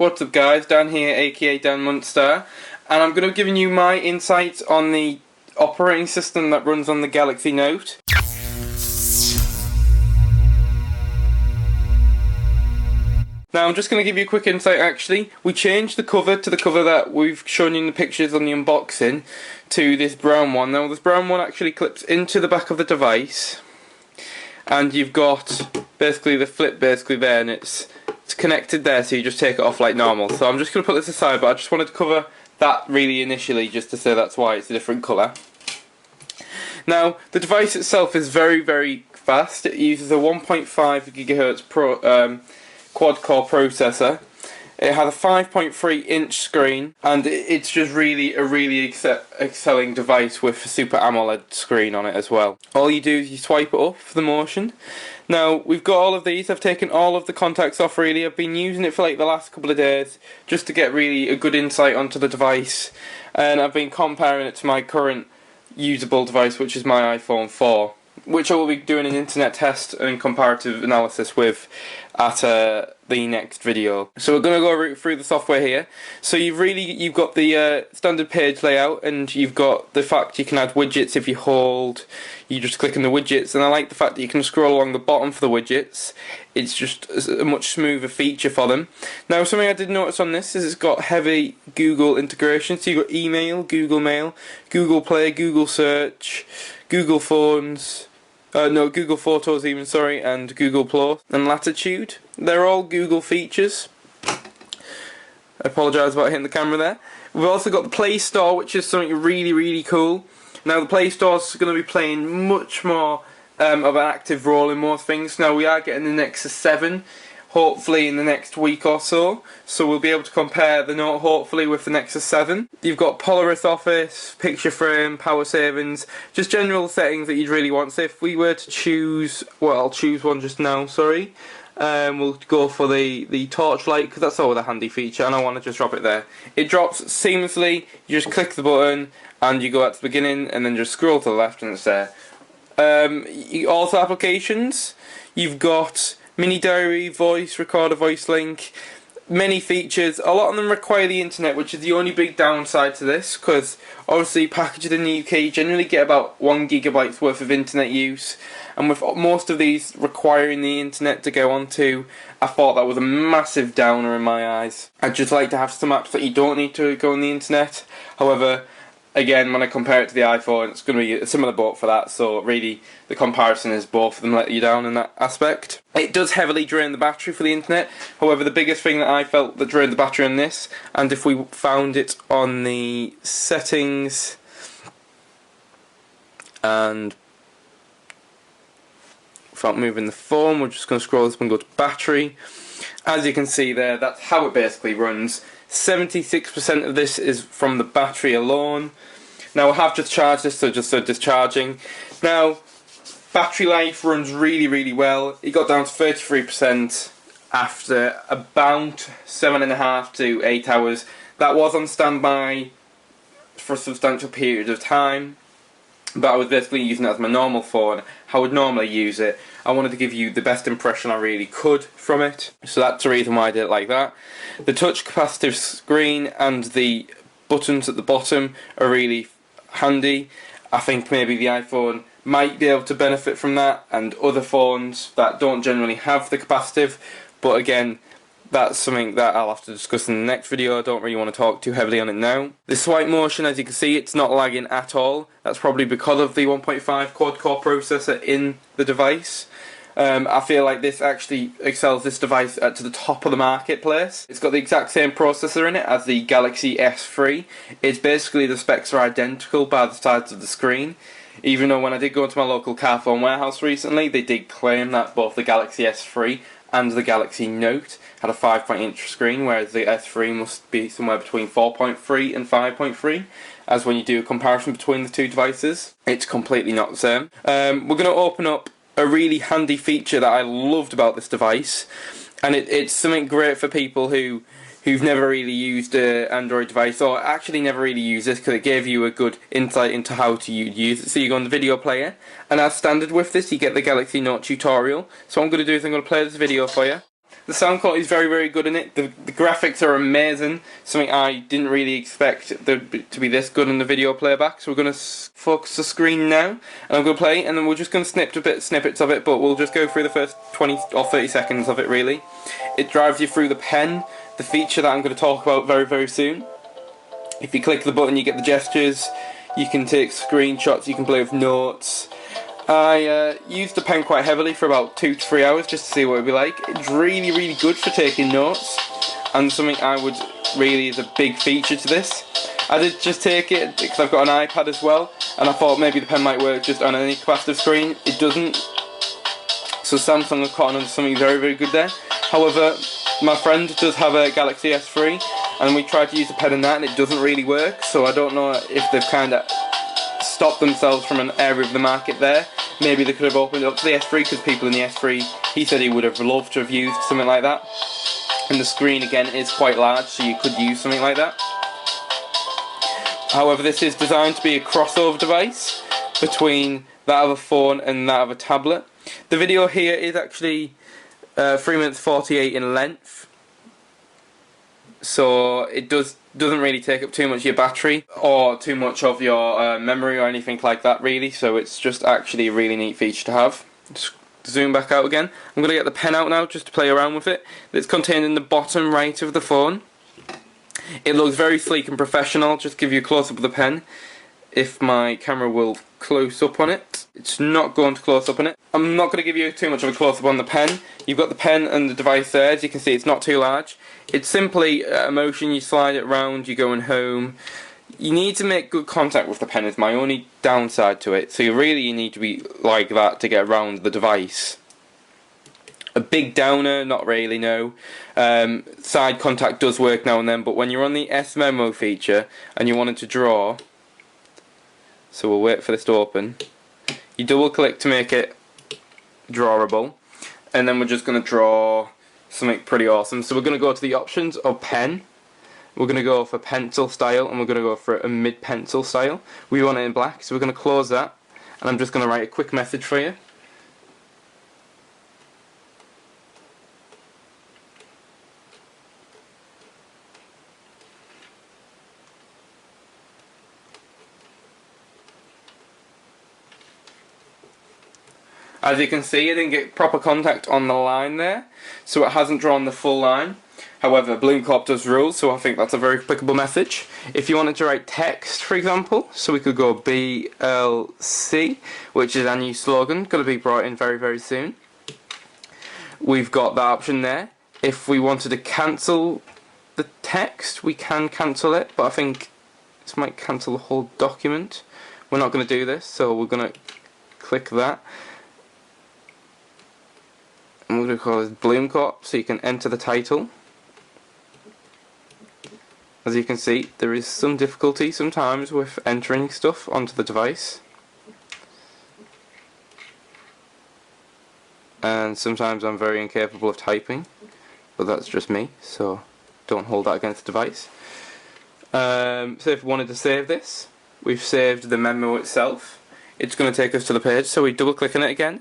What's up guys, Dan here, aka Dan Munster, and I'm going to be giving you my insights on the operating system that runs on the Galaxy Note. Now I'm just going to give you a quick insight actually. We changed the cover to the cover that we've shown you in the pictures on the unboxing to this brown one. Now this brown one actually clips into the back of the device, and you've got basically the flip there, and it's connected there, so you just take it off like normal. So I'm just going to put this aside, but I just wanted to cover that really initially just to say that's why it's a different colour. Now the device itself is very, very fast. It uses a 1.5 GHz quad-core processor. It has a 5.3 inch screen, and it's just really a really excelling device with a Super AMOLED screen on it as well. All you do is you swipe it up for the motion. Now we've got all of these. I've taken all of the contacts off really. I've been using it for like the last couple of days just to get really a good insight onto the device, and I've been comparing it to my current usable device, which is my iPhone 4, which I will be doing an internet test and comparative analysis with at the next video. So we're going to go through the software here. So you've got the standard page layout, and you've got the fact you can add widgets if you just click on the widgets, and I like the fact that you can scroll along the bottom for the widgets. It's just a much smoother feature for them. Now something I did notice on this is it's got heavy Google integration. So you've got email, Google Mail, Google Play, Google Search, Google Phones, Google Photos even, sorry, and Google Plus and Latitude. They're all Google features. I apologise about hitting the camera there. We've also got the Play Store, which is something really, really cool. Now the Play Store is going to be playing much more of an active role in most things. Now we are getting the Nexus 7 hopefully in the next week or so, so we'll be able to compare the Note hopefully with the Nexus 7. You've got Polaris Office, picture frame, power savings, just general settings that you'd really want. So if we were to choose, well, I'll choose one just now, sorry. We'll go for the torchlight, because that's always a handy feature, and I want to just drop it there. It drops seamlessly. You just click the button and you go out to the beginning and then just scroll to the left and it's there. Also applications, you've got mini diary, voice recorder, voice link, many features. A lot of them require the internet, which is the only big downside to this, because obviously packaged in the UK you generally get about 1 GB worth of internet use, and with most of these requiring the internet to go onto, I thought that was a massive downer in my eyes. I'd just like to have some apps that you don't need to go on the internet. However, again, when I compare it to the iPhone, it's going to be a similar boat for that, so really the comparison is both of them let you down in that aspect. It does heavily drain the battery for the internet. However, the biggest thing that I felt that drained the battery on this, and if we found it on the settings and without moving the phone, we're just going to scroll this and go to battery. As you can see there, that's how it basically runs. 76% of this is from the battery alone. Now I have just charged this, so just discharging. Now battery life runs really, really well. It got down to 33% after about 7.5 to 8 hours. That was on standby for a substantial period of time, but I was basically using it as my normal phone, how I would normally use it. I wanted to give you the best impression I really could from it, so that's the reason why I did it like that. The touch capacitive screen and the buttons at the bottom are really handy. I think maybe the iPhone might be able to benefit from that, and other phones that don't generally have the capacitive, but again, that's something that I'll have to discuss in the next video. I don't really want to talk too heavily on it now. The swipe motion, as you can see, it's not lagging at all. That's probably because of the 1.5 quad-core processor in the device. I feel like this actually excels this device to the top of the marketplace. It's got the exact same processor in it as the Galaxy S3. It's basically, the specs are identical by the sides of the screen. Even though when I did go to my local Carphone warehouse recently, they did claim that both the Galaxy S3 and the Galaxy Note had a 5-inch screen, whereas the S3 must be somewhere between 4.3 and 5.3. As when you do a comparison between the two devices, it's completely not the same. We're going to open up a really handy feature that I loved about this device, and it's something great for people who've never really used an Android device, or actually never really used this, because it gave you a good insight into how to use it. So you go on the video player, and as standard with this you get the Galaxy Note tutorial. So what I'm going to do is I'm going to play this video for you. The sound quality is very, very good in it. The graphics are amazing. Something I didn't really expect to be this good in the video playback. So we're going to focus the screen now, and I'm going to play, and then we're just going to snippets of it, but we'll just go through the first 20 or 30 seconds of it, really. It drives you through the pen, the feature that I'm going to talk about very, very soon. If you click the button, you get the gestures. You can take screenshots, you can play with notes. I used the pen quite heavily for about 2 to 3 hours just to see what it would be like. It's really, really good for taking notes, and something I would really is a big feature to this. I did just take it because I've got an iPad as well, and I thought maybe the pen might work just on any capacitive screen. It doesn't. So Samsung have caught on to something very, very good there. However, my friend does have a Galaxy S3, and we tried to use the pen in that and it doesn't really work, so I don't know if they've kind of stopped themselves from an area of the market there. Maybe they could have opened it up to the S3, because people in the S3, he said he would have loved to have used something like that. And the screen again is quite large, so you could use something like that. However, this is designed to be a crossover device between that of a phone and that of a tablet. The video here is actually 3 minutes 48 in length, so it doesn't really take up too much of your battery or too much of your memory or anything like that, really. So it's just actually a really neat feature to have. Just zoom back out again. I'm going to get the pen out now just to play around with it. It's contained in the bottom right of the phone. It looks very sleek and professional. Just give you a close up of the pen. If my camera will close up on it. It's not going to close up on it. I'm not going to give you too much of a close up on the pen. You've got the pen and the device there. As you can see, it's not too large. It's simply a motion. You slide it around, you're going home. You need to make good contact with the pen is my only downside to it. So you need to be like that to get around the device. A big downer, not really, no. Side contact does work now and then, but when you're on the S Memo feature and you wanted to draw, so we'll wait for this to open. You double click to make it drawable, and then we're just going to draw something pretty awesome. So we're going to go to the options of pen. We're going to go for pencil style, and we're going to go for a mid pencil style. We want it in black, so we're going to close that, and I'm just going to write a quick message for you. As you can see, I didn't get proper contact on the line there, so it hasn't drawn the full line. However, Bloom Corp does rule, so I think that's a very applicable message. If you wanted to write text, for example, so we could go BLC, which is our new slogan, going to be brought in very, very soon. We've got that option there. If we wanted to cancel the text, we can cancel it, but I think this might cancel the whole document. We're not going to do this, so we're going to click that. And we're going to call this Bloom Corp, so you can enter the title. As you can see, there is some difficulty sometimes with entering stuff onto the device. And sometimes I'm very incapable of typing, but that's just me, so don't hold that against the device. So if we wanted to save this, we've saved the memo itself. It's going to take us to the page, so we double click on it again.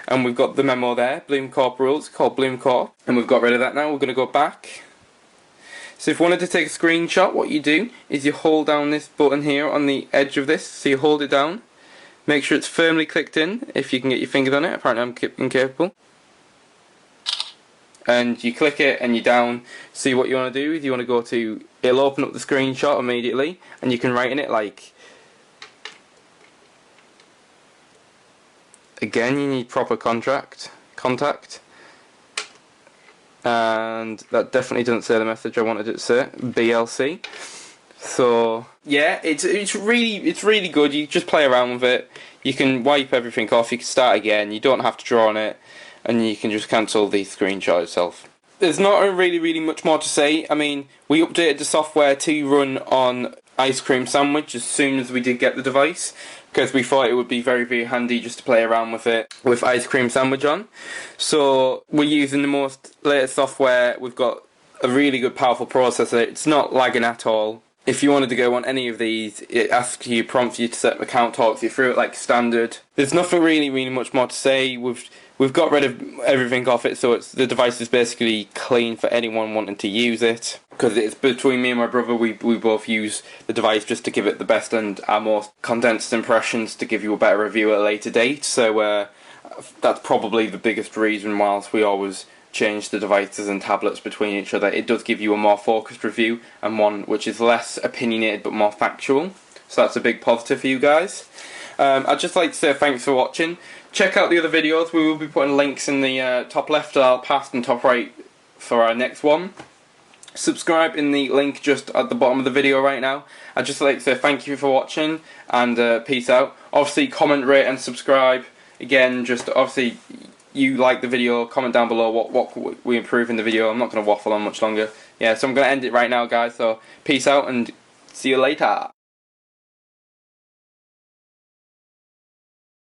And we've got the memo there, Bloom Corp rules, called Bloom Corp. And we've got rid of that now. We're going to go back. So if you wanted to take a screenshot, what you do is you hold down this button here on the edge of this. So you hold it down. Make sure it's firmly clicked in, if you can get your fingers on it. Apparently I'm incapable. And you click it and you're down. See what you want to do is you want to go to, it'll open up the screenshot immediately. And you can write in it like, again, you need proper contact, and that definitely doesn't say the message I wanted it to say, BLC. So yeah, it's really good. You just play around with it. You can wipe everything off. You can start again. You don't have to draw on it, and you can just cancel the screenshot itself. There's not really much more to say. I mean, we updated the software to run on Ice Cream Sandwich as soon as we did get the device, because we thought it would be very handy just to play around with it with Ice Cream Sandwich on. So we're using the most latest software. We've got a really good powerful processor. It's not lagging at all. If you wanted to go on any of these, it asks you, prompts you to set an account, talks you through it like standard. There's nothing really much more to say. We've got rid of everything off it, so the device is basically clean for anyone wanting to use it. Because it's between me and my brother, we both use the device just to give it the best and our most condensed impressions to give you a better review at a later date. So that's probably the biggest reason whilst we always change the devices and tablets between each other. It does give you a more focused review and one which is less opinionated but more factual. So that's a big positive for you guys. I'd just like to say thanks for watching. Check out the other videos. We will be putting links in the top left, past and top right for our next one. Subscribe in the link just at the bottom of the video right now. I'd just like to say thank you for watching and peace out. Obviously comment, rate and subscribe. Again, just obviously you like the video, comment down below what we improve in the video. I'm not going to waffle on much longer. Yeah, so I'm going to end it right now guys, so peace out and see you later.